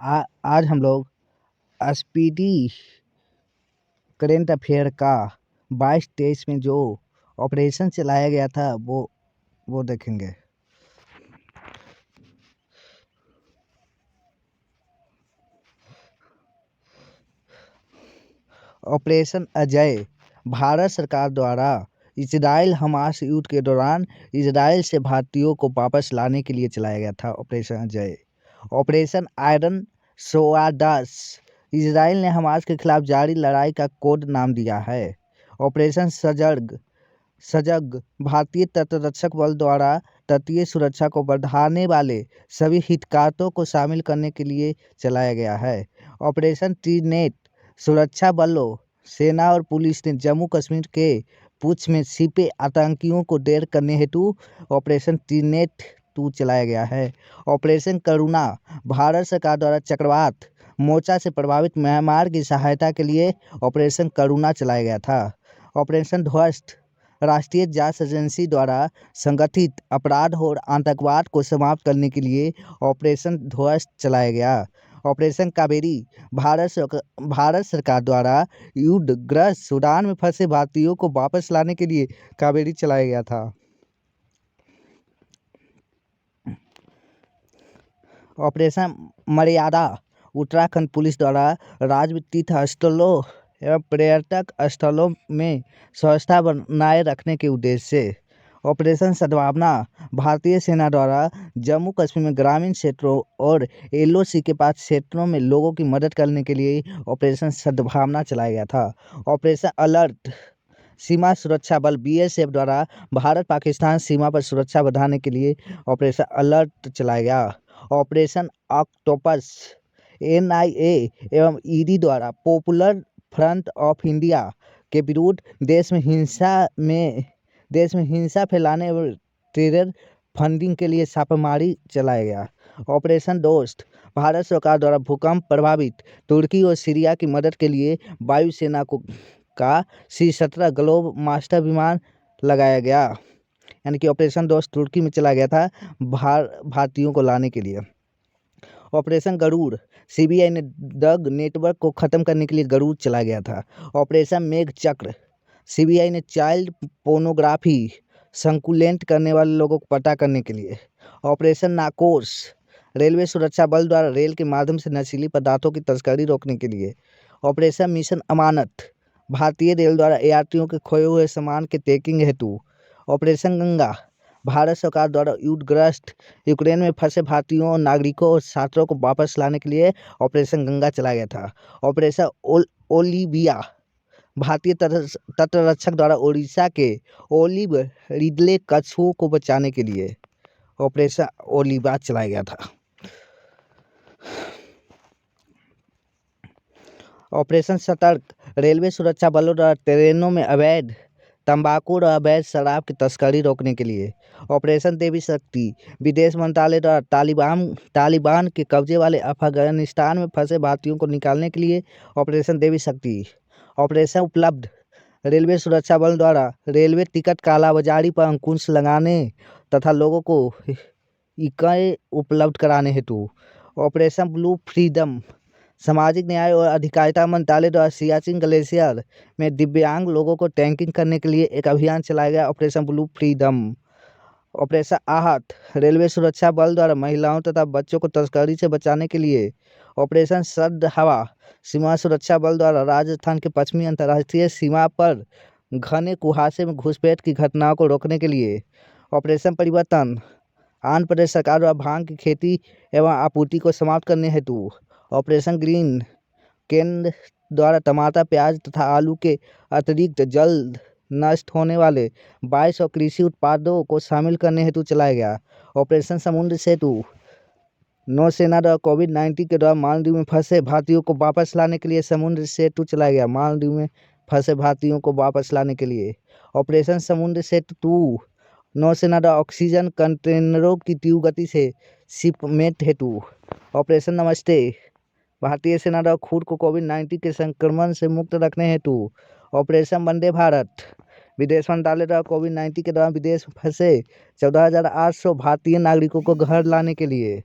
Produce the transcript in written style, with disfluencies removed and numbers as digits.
आज हम लोग स्पीडी करेंट अफेयर का 22-23 में जो ऑपरेशन चलाया गया था वो देखेंगे। ऑपरेशन अजय भारत सरकार द्वारा इजराइल हमास युद्ध के दौरान इजराइल से भारतीयों को वापस लाने के लिए चलाया गया था operation Ajay. Operation iron swords Israel ने हमास के खिलाफ जारी लड़ाई का कोड नाम दिया है। ऑपरेशन सजग भारतीय तटरक्षक बल द्वारा तटीय सुरक्षा को बढ़ाने वाले सभी हितधारकों को शामिल करने के लिए चलाया गया है। ऑपरेशन त्रिनेट सुरक्षा बलों सेना और पुलिस ने जम्मू कश्मीर के पुंछ में छिपे आतंकियों को ढेर करने हेतु ऑपरेशन त्रिनेट 2 चलाया गया है। ऑपरेशन करुणा भारत सरकार द्वारा चक्रवात मोर्चा से प्रभावित म्यांमार की सहायता के लिए ऑपरेशन करुणा चलाया गया था। ऑपरेशन ध्वस्त राष्ट्रीय जांच एजेंसी द्वारा संगठित अपराध और आतंकवाद को समाप्त करने के लिए ऑपरेशन ध्वस्त चलाया गया। ऑपरेशन कावेरी भारत सरकार द्वारा युद्धग्रस्त सूडान में फंसे भारतीयों को वापस लाने के लिए कावेरी चलाया गया था। ऑपरेशन मर्यादा उत्तराखंड पुलिस द्वारा राज्य तीर्थ स्थलों एवं पर्यटक स्थलों में स्वच्छता बनाए रखने के उद्देश्य से। ऑपरेशन सद्भावना भारतीय सेना द्वारा जम्मू कश्मीर में ग्रामीण क्षेत्रों और LOC के पास क्षेत्रों में लोगों की मदद करने के लिए ऑपरेशन सद्भावना चलाया गया था। ऑपरेशन अलर्ट सीमा सुरक्षा बल BSF द्वारा भारत पाकिस्तान सीमा पर सुरक्षा बढ़ाने के लिए ऑपरेशन अलर्ट चलाया गया। ऑपरेशन ऑक्टोपस NIA एवं ED द्वारा पॉपुलर फ्रंट ऑफ इंडिया के विरुद्ध देश में हिंसा फैलाने और टेरर फंडिंग के लिए छापेमारी चलाया गया। ऑपरेशन दोस्त भारत सरकार द्वारा भूकंप प्रभावित तुर्की और सीरिया की मदद के लिए वायुसेना का C-17 ग्लोब मास्टर विमान लगाया गया, यानी कि ऑपरेशन दोस्त तुर्की में चला गया था भारतीयों को लाने के लिए। ऑपरेशन गरुड़ CBI ने ड्रग नेटवर्क को खत्म करने के लिए गरुड़ चला गया था। ऑपरेशन मेघ चक्र CBI ने चाइल्ड पोर्नोग्राफी संकुलेंट करने वाले लोगों को पता करने के लिए। ऑपरेशन नाकोस रेलवे सुरक्षा बल द्वारा रेल के माध्यम से नशीली पदार्थों की तस्करी रोकने के लिए। ऑपरेशन मिशन अमानत भारतीय रेल द्वारा यात्रियों के खोए हुए सामान के ट्रैकिंग हेतु। ऑपरेशन गंगा भारत सरकार द्वारा युद्धग्रस्त यूक्रेन में फंसे भारतीयों नागरिकों और छात्रों को वापस लाने के लिए ऑपरेशन गंगा चलाया गया था। ऑपरेशन ओलिविया भारतीय तटरक्षक द्वारा ओडिशा के ओलिव रिडले कछुओं को बचाने के लिए ऑपरेशन ओलिविया चलाया गया था। ऑपरेशन सतर्क रेलवे सुरक्षा बलों द्वारा ट्रेनों में अवैध तंबाकू और अवैध शराब की तस्करी रोकने के लिए। ऑपरेशन देवी शक्ति विदेश मंत्रालय द्वारा तालिबान के कब्जे वाले अफगानिस्तान में फंसे भारतीयों को निकालने के लिए ऑपरेशन देवी शक्ति। ऑपरेशन उपलब्ध रेलवे सुरक्षा बल द्वारा रेलवे टिकट कालाबाजारी पर अंकुश लगाने तथा लोगों को इकाई उपलब्ध कराने हेतु। ऑपरेशन ब्लू फ्रीडम सामाजिक न्याय और अधिकारिता मंत्रालय द्वारा सियाचिन ग्लेशियर में दिव्यांग लोगों को टैंकिंग करने के लिए एक अभियान चलाया गया ऑपरेशन ब्लू फ्रीडम। ऑपरेशन आहत रेलवे सुरक्षा बल द्वारा महिलाओं तथा बच्चों को तस्करी से बचाने के लिए। ऑपरेशन सर्द हवा सीमा सुरक्षा बल द्वारा राजस्थान के पश्चिमी अंतर्राष्ट्रीय सीमा पर घने कुहासे में घुसपैठ की घटनाओं को रोकने के लिए। ऑपरेशन परिवर्तन आंध्र प्रदेश सरकार द्वारा भांग की खेती एवं आपूर्ति को समाप्त करने हेतु। ऑपरेशन ग्रीन केंद्र द्वारा टमाटर प्याज तथा आलू के अतिरिक्त जल्द नष्ट होने वाले 2200 कृषि उत्पादों को शामिल करने हेतु चलाया गया। ऑपरेशन समुद्र सेतु नौसेना द्वारा COVID-19 के दौरान मालदीव में फंसे भारतीयों को वापस लाने के लिए समुद्र सेतु चलाया गया मालदीव में फंसे भारतीयों को वापस लाने के लिए। ऑपरेशन समुद्र सेतु 2 नौसेना द्वारा ऑक्सीजन कंटेनरों की तीव्र गति से शिपमेंट हेतु। ऑपरेशन नमस्ते भारतीय सेना द्वारा खुद को COVID-19 के संक्रमण से मुक्त रखने हेतु। ऑपरेशन वंदे भारत विदेश मंत्रालय द्वारा COVID-19 के दौरान विदेश में फंसे 14,800 भारतीय नागरिकों को घर लाने के लिए।